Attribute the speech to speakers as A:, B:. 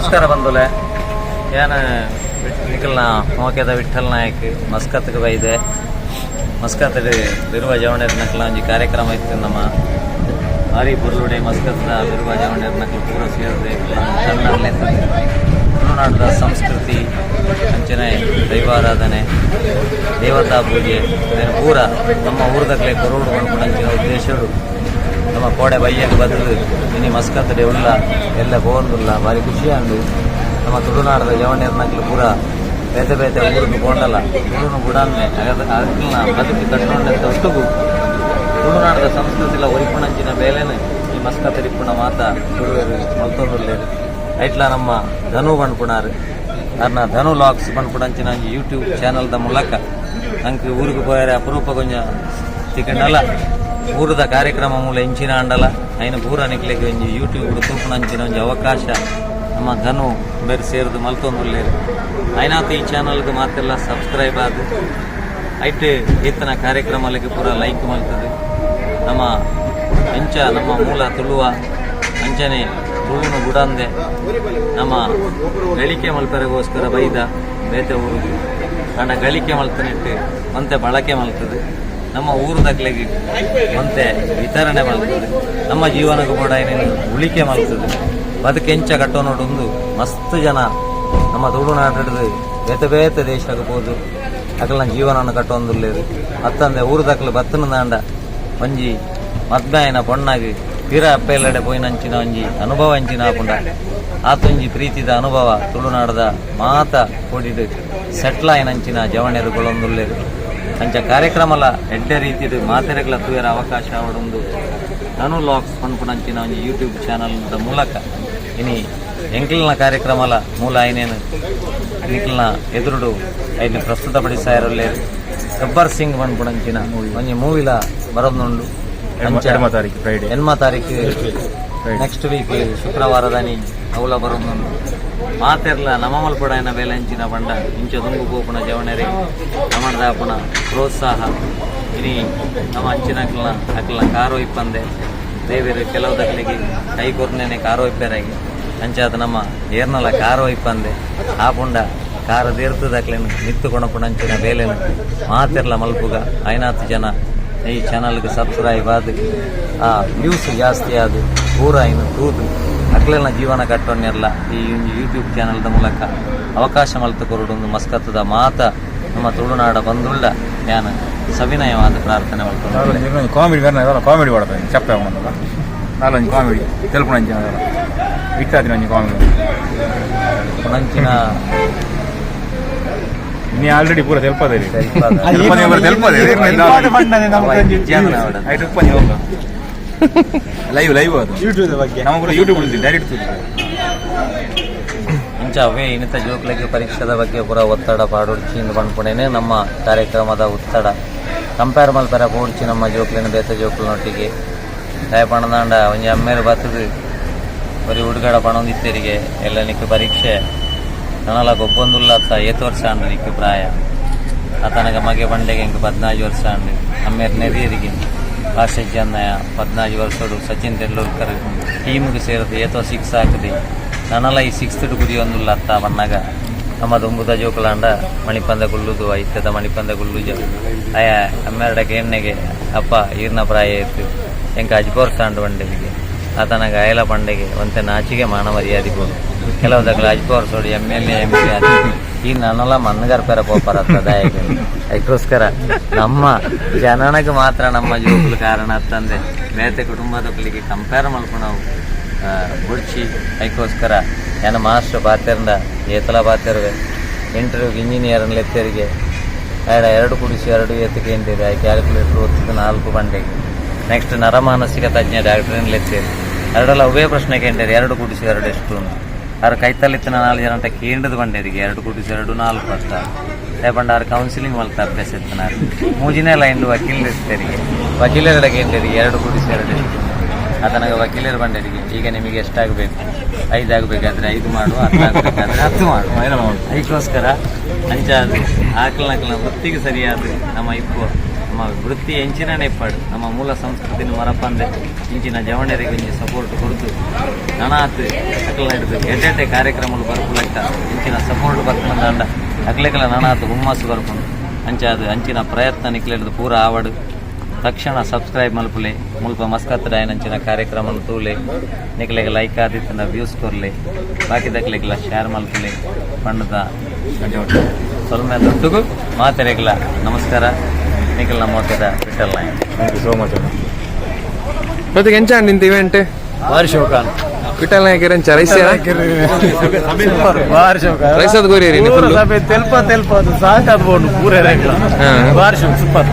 A: ನಮಸ್ಕಾರ ಬಂಧುಲೆ ಏನು ನಿಖಲ್ನ ಮೋಕೆದ ವಿಠಲ್ ನಾಯಕ್ ಮಸ್ಕತ್ಗೆ ಬೈದೆ ಮಸ್ಕತ್ಗೆ ಬಿರುವ ಜವಣೆರ್ ನಕಲ ಒಂಜಿ ಕಾರ್ಯಕ್ರಮ ಇತ್ತು ನಮ್ಮ ಭಾರಿ ಬುರ್ಲುಡೆ ಮಸ್ಕತ್ದ ಬಿರುವ ಜವಣೆರ್ ನಕಲು ಪೂರ ಸೇರಿದೆ ಕನ್ನಡಲೆ ತುಳುನಾಡದ ಸಂಸ್ಕೃತಿ ಅಂಚನೆ ದೈವಾರಾಧನೆ ದೇವತಾ ಪೂಜೆ ಇದನ್ನು ಪೂರ ನಮ್ಮ ಊರದಕ್ಲೆ ಕೊರೋಡು ಅಂಚಿನ ಉದ್ದೇಶರು ನಮ್ಮ ಕೋಡೆ ಬೈಯಕ್ಕೆ ಬದಲು ಇನಿ ಮಸ್ಕತ್ತಡೆ ಉಲ್ಲ ಎಲ್ಲ ಬೋಂದುಲ್ಲ ಭಾರಿ ಖುಷಿ ಅಂದು ನಮ್ಮ ತುಳುನಾಡದ ಜವಣೆರ್ನಕ್ಲು ಪೂರ ಬೇತೆ ಬೇತೆ ಊರಿಗೆ ಬೋಂಡಲ್ಲ ತುಳುನು ಬುಡನ್ನೆ ಅದಕ್ಕಿನ ಬದುಕಿ ಕಟ್ಟೊಂಡಂತ ಒಟ್ಟಿಗೂ ತುಳುನಾಡದ ಸಂಸ್ಕೃತಿಲ ಒರಿಪುಣಂಚಿನ ಬೇಲೆನೆ ಈ ಮಸ್ಕತ್ತರಿಪ್ಪುಣ ಮಾತ ತುಳುವೇರು ಮಲ್ತೊಂದುಲ್ಲೇರು ಐಟ್ಲ ನಮ್ಮ ಧನು ಬಣ್ಪುಣಾರು ಅದನ್ನ ಧನು ಲಾಕ್ಸ್ ಬಣ್ಪುಣಂಚಿನ ಯೂಟ್ಯೂಬ್ ಚಾನಲ್ದ ಮೂಲಕ ನಂಗೆ ಊರಿಗೆ ಹೋಯಾರೆ ಅಪರೂಪ ಕೊಂಚ ತಿಕ್ಕಂಡಲ್ಲ ಊರದ ಕಾರ್ಯಕ್ರಮ ಮೂಲ ಇಂಚಿನ ಅಂಡಲ ಐನ ಪೂರ ನಿಕ್ಲಿಕ್ಕೆ ಒಂಜಿ ಯೂಟ್ಯೂಬ್ ತೂಪುನಂಚಿನ ಒಂಜಿ ಅವಕಾಶ ನಮ್ಮ ಧನು ಬೇರೆ ಸೇರಿದು ಮಲ್ತೊಂದುಲ್ಲೇರು ಐನಾತು ಈ ಚಾನಲ್ಗೆ ಮಾತೆಲ್ಲ ಸಬ್ಸ್ಕ್ರೈಬ್ ಆದು ಐಟ್ ಈತನ ಕಾರ್ಯಕ್ರಮಗಳಿಗೆ ಪೂರ ಲೈಕ್ ಮಾಡ್ತದೆ ನಮ್ಮ ಅಂಚ ನಮ್ಮ ಮೂಲ ತುಳುವ ಅಂಚನೆ ತುಳುನು ಗುಡಂದೆ ನಮ್ಮ ಗಳಿಕೆ ಮಲ್ಪರೆಗೋಸ್ಕರ ಬೈದ ಬೇತೆ ಊರಿಗೆ ಕಂಡ ಗಳಿಕೆ ಮಲ್ತನಿಟ್ಟು ಮತ್ತೆ ಬಳಕೆ ಮಲ್ತದೆ ನಮ್ಮ ಊರದಕ್ಲೆಗೆ ಮತ್ತೆ ವಿತರಣೆ ಮಾಡ್ತದೆ ನಮ್ಮ ಜೀವನಕ್ಕೂ ಕೂಡ ಏನೇನು ಉಳಿಕೆ ಮಾಡ್ತದೆ ಬದುಕೆಂಚ ಕಟ್ಟೋ ನೋಡೊಂದು ಮಸ್ತ್ ಜನ ನಮ್ಮ ತುಳುನಾಡಿಡ್ದು ಬೇತೆ ಬೇತೆ ದೇಶ ಆಗಬಹುದು ಅಕಲ್ನ ಜೀವನವನ್ನು ಕಟ್ಟೊಂದುಲ್ಲೇರು ಅತ್ತಂದೆ ಊರದಕ್ಲು ಬತ್ತನ ದಾಂಡ ಒಂಜಿ ಮದ್ಬಾಯಿನ ಪೊಣ್ಣಾಗಿ ತೀರ ಅಪ್ಪೆಲ್ಲಡೆ ಪೋಯಿನಂಚಿನ ಒಂಜಿ ಅನುಭವ ಅಂಚಿನ ಆಪುಂಡ ಆತೊಂಜಿ ಪ್ರೀತಿದ ಅನುಭವ ತುಳುನಾಡದ ಮಾತ ಕೂಡಿಡು ಸೆಟ್ಲ್ ಆಯ್ನಂಚಿನ ಜವಣೆರುಗಳೊಂದುಲ್ಲೇರು ಅಂಚ ಕಾರ್ಯಕ್ರಮಲ ಎಡ್ಡೆ ರೀತಿದು ಮಾತೆರೆಗಳ ತೂಯರ ಅವಕಾಶ ಅವಡೊಂದು ಧನು ಲಾಕ್ಸ್ ಪನ್ಪುನಂಚಿನ ಒಂದು ಯೂಟ್ಯೂಬ್ ಚಾನಲ್ದ ಮೂಲಕ ಇನಿ ಎಂಕ್ಲಿನ ಕಾರ್ಯಕ್ರಮಲ ಮೂಲ ಐನೇನು ನಿಕ್ಲಿನ ಎದುರುಡು ಐದು ಪ್ರಸ್ತುತಪಡಿಸಾಯರಲ್ಲೇರು ಗಬ್ಬರ್ ಸಿಂಗ್ ಪನ್ಪುನಂಚಿನ ಒಂಜಿ ಮೂವಿಲ ಬರೋದುಂಡು ಎನ್ಮ ತಾರೀಕು ನೆಕ್ಸ್ಟ್ ವೀಕ್ ಶುಕ್ರವಾರದನಿ ಅವಲ ಬರೋದುಂಡು ಮಾತೆರ್ಲ ನಮ್ಮ ಮಲ್ಪಡ ಏನ ಬೇಲೆ ಅಂಚಿನ ಬಂಡ ಇಂಚ ದುಂಗು ಪೋಪುನ ಜವಣೆರೆ ನಮ್ಮದ ಆಪುನ ಪ್ರೋತ್ಸಾಹ ಇನಿ ನಮ್ಮ ಅಂಚಿನ ಅಕ್ಲನ ಕಾರು ಇಪ್ಪಂದೆ ದೇವೇರು ಕೆಲವುದಕ್ಲಿಗೆ ಕೈ ಕೊರ್ನೇನೆ ಕಾರು ಇಪ್ಪೆರಾಗಿ ಅಂಚಾದ ನಮ್ಮ ಏರ್ನಲ ಕಾರು ಇಪ್ಪಂದೆ ಆಪುಂಡ ಕಾರ ದೇರ್ತದಕ್ಲೇನು ನಿತ್ತು ಕೊಣಪುಣಂಚಿನ ಬೇಲೆನು ಮಾತೆರ್ಲ ಮಲ್ಪುಗ ಐನಾತು ಜನ ಈ ಚಾನಲ್ಗೆ ಸಬ್ಸ್ಕ್ರೈಬ್ ಆದು ಆ ವ್ಯೂಸ್ ಜಾಸ್ತಿ ಆದು ಪೂರ ಇನ್ನು ತೂದು ಅಕ್ಲೆಲ್ನ ಜೀವನ ಕಟ್ಟೊನ್ನೆಲ್ಲ ಈ ಯೂಟ್ಯೂಬ್ ಚಾನಲ್ದ ಮೂಲಕ ಅವಕಾಶ ಮಲ್ತು ಕೊರಡೊಂದು ಮಸ್ಕತ್ತದ ಮಾತ ನಮ್ಮ ತುಳುನಾಡ ಬಂದುಳ್ಳ ನಾನು ಸವಿನಯವಾದ ಪ್ರಾರ್ಥನೆ ಮಾಡ್ಕೊಂಡು
B: ಕಾಮಿಡಿ ಕಾಮಿಡಿ ಮಾಡ್ತಾನೆ ಚಪ್ಪೆ ನಾಲೊಂದು ಕಾಮಿಡಿ ತೆಲುಪುಣಂಚಿನ ಇಟ್ಟಾದಿನ ಒಂಜಿ ಕಾಮಿಡಿ
A: ಪುಣಂಚಿನ
B: ನೀ ಆಲ್ರೆಡಿ ಪೂರ ತೆಲ್ಪದೆ ಲೈವ್ ಅದು ಯೂಟ್ಯೂಬ್ ಬಗ್ಗೆ ನಾವು ಕೂಡ ಯೂಟ್ಯೂಬ್ ಡೈರೆಕ್ಟ್
A: ಇಂಚ ಅವೇ ಇನ್ನಿತ ಜೋಕ್ಲಕ್ಕೆ ಪರೀಕ್ಷೆದ ಬಗ್ಗೆ ಪೂರ ಒತ್ತಡ ಪಾಡೋಡ್ಚಿಂದು ಬಂದ್ಪುಣೇನೆ ನಮ್ಮ ಕಾರ್ಯಕ್ರಮದ ಒತ್ತಡ ಕಂಪೇರ್ ಮಲ್ಪರ ಪೋಡ್ಚಿ ನಮ್ಮ ಜೋಕ್ಲಿನ ಬೇತ ಜೋಕ್ಲನೊಟ್ಟಿಗೆ ದಯ ಪಣದಾಂಡ ಒಂಜಿ ಅಮ್ಮೇರು ಬತ್ತದು ಬರೀ ಹುಡುಗಡ ಪಣೊಂದಿತ್ತೇರಿಗೆ ಎಲ್ಲ ನಿಕ್ಕು ಪರೀಕ್ಷೆ ನನಲ ಗೊಬ್ಬೊಂದುಲ್ಲ ಅತ್ತ 7 ವರ್ಷ ಅಂಡು ನಿಕ್ಕು ಪ್ರಾಯ ಆತನಗ ಮಗೆ ಬಂಡೆಗೆ ಇಂಕ 14 ವರ್ಷ ಅಂಡು ಅಮ್ಮೇರು ನೆರಿಯರಿಗೆ ಆಶೆಜ್ ಅನ್ನಯ 14 ವರ್ಷಡು ಸಚಿನ್ ತೆಂಡೂಲ್ಕರ್ ಟೀಮ್ಗೆ ಸೇರಿದು ಏತೋ 6 ಹಾಕಿದೆ ನನಲ ಈ 6th ಗುರಿ ಒಂದುಲ್ಲ ಅತ್ತ ಬಣ್ಣಗ ನಮ್ಮ ದುಂಬುದ ಜೋಕಲಾಂಡ ಮಣಿಪಂದ ಗುಳ್ಳುದು ಐತ್ಯದ ಮಣಿಪಂದ ಗುಳ್ಳುಜ ಅಯ ಅಮ್ಮೆರಡಕ್ಕೆ ಎಣ್ಣೆಗೆ ಅಪ್ಪ ಈರ್ನ ಪ್ರಾಯ ಇತ್ತು ಎಂಕ 14 ವರ್ಷ ಅಂಡು ಬಂಡೆಗೆ ಆತನಗ ಅಯಲ ಪಂಡೆಗೆ ಒಂತೆ ನಾಚಿಗೆ ಮಾನ ಮರ್ಯಾದೆ ಕೊಡು ಕೆಲವುದಕ್ಕೆ 14 ವರ್ಷೋಡು MLA MP ಅದು ಈ ನನ್ನಲ್ಲ ಮನ್ನಗಾರ ಪೆರ ಪೋಪರತ್ತದಾಯಕ ಅದಕ್ಕೋಸ್ಕರ ನಮ್ಮ ಜನನಗೆ ಮಾತ್ರ ನಮ್ಮ ಜೋಕ್ಲು ಕಾರಣ ಅಂತಂದೆ ಬೇತೆ ಕುಟುಂಬದೊಕ್ಕಲಿಗೆ ಕಂಪೇರ್ ಮಲ್ಪ ನಾವು ಬುಡ್ಚಿ ಅದಕ್ಕೋಸ್ಕರ ಏನು ಮಾಸ್ಟರ್ ಬಾತೆರ್ಂಡ ಏತಲ ಬಾತೆರ್ವೆ ಇಂಟರ್ವ್ಯೂಗೆ ಇಂಜಿನಿಯರ್ನ ಲೆತ್ತರಿಗೆ 2+2 ಏತಕ್ಕೆ ಎಂಟಿದೆ ಆ ಕ್ಯಾಲ್ಕುಲೇಟರ್ ಓದ್ತಿದ್ದು 4 ಬಂಡೆಗೆ ನೆಕ್ಸ್ಟ್ ನರಮಾನಸಿಕ ತಜ್ಞ ಡಾಕ್ಟರ್ನ ಲೆತ್ತೇರಿ ಎರಡೆಲ್ಲ ಅವೇ ಪ್ರಶ್ನೆಗೆ ಎಂಟೇರಿ 2+2 ಎಷ್ಟು ಅವ್ರ ಕೈತಲ್ಲಿತ್ತಿನ 4 ಜನ ಕೇಂದ್ರದ ಬಂಡೇರಿಗೆ 2+2 4 ಅಷ್ಟ ಲೇಪಂಡ ಅವ್ರ ಕೌನ್ಸಿಲಿಂಗ್ ಮಲ್ತ ಅಭ್ಯಾಸ ಇರ್ತಾನೆ ಮೂಜಿನೇ ಲೈನ್ ವಕೀಲರು ಇರ್ತಾರಿಗೆ ವಕೀಲರಿಗೆ ಎಂಟೇರಿಗೆ 2+2 ಎಷ್ಟು ಆತನಾಗ ವಕೀಲರು ಬಂಡೇರಿಗೆ ಈಗ ನಿಮಗೆ ಎಷ್ಟಾಗಬೇಕು 5 ಆಗಬೇಕಾದ್ರೆ 5 ಮಾಡು 10 ಆಗಬೇಕಾದ್ರೆ 10 ಮಾಡು ಅದಕ್ಕೋಸ್ಕರ ಅಂಚಾದ ಆಕಲನಕಲ ವೃತ್ತಿಗೆ ಸರಿಯಾದ ನಮ್ಮ ನಮ್ಮ ವೃತ್ತಿ ಎಂಚಿನೇ ಇಪ್ಪಾಡು ನಮ್ಮ ಮೂಲ ಸಂಸ್ಕೃತಿನ ಮರಪಂದೆ ಇಂಚಿನ ಜವಣರಿಗೆ ಒಂಜಿ ಸಪೋರ್ಟ್ ಕೊಡ್ತು ನನಾತ್ ಅಕಲ್ನ ಹಿಡಿದು ಎಡ್ಡೆ ಕಾರ್ಯಕ್ರಮಗಳು ಬರ್ಪುಲೆಕ್ಕ ಇಂಚಿನ ಸಪೋರ್ಟ್ ಬರ್ಕೊಂಡು ಅಂಡ ಅಕ್ಲೆಕ್ಕಲ ನನಾತ್ ಹುಮ್ಮಸ್ಸು ಬರ್ಕೊಂಡು ಅಂಚಾದು ಅಂಚಿನ ಪ್ರಯತ್ನ ನಿಕ್ಲೆಡ್ದು ಪೂರ ಆವಡು ತಕ್ಷಣ ಸಬ್ಸ್ಕ್ರೈಬ್ ಮಲ್ಪುಲೆ ಮುಲ್ಪ ಮಸ್ಕತ್ ಡಾಯನಂಚಿನ ಕಾರ್ಯಕ್ರಮ ತೂಲೆ ನಿಕ್ಲೆಗೆ ಲೈಕ್ ಆದಿತ್ತಿನ ವ್ಯೂಸ್ ಕೊರ್ಲೆ ಬಾಕಿ ದಕ್ಲೆಗ್ಲ ಶೇರ್ ಮಲ್ಪುಲೆ ಪಂಡದ ಸ್ವಲ್ಪ ದೊಡ್ಡಗೂ ಮಾತೆರೆಗ್ಲ ನಮಸ್ಕಾರ ನಿಖಿಲ್ ನಮ್ಮ ಓಕೆದ Vittal Nayak.
B: Thank you so much ಅಣ್ಣ.
C: ಮತ್ತೆ ಎಂಚಾಂಡ್ ಇಂತ ಇವೆಂಟ್
A: ಭಾರಿ ಶೋಕ
C: ವಿಠಲ್ ನಾಯಕರ್ ಎಂಚ ರೈಸ್ ರೈಸದ್ ಗೋರಿ
A: ತೆಲ್ಪ ಸಾಕಾದ್ ಬೋಡು ಪೂರ ಭಾರಿ ಶೋಕ ಸೂಪರ್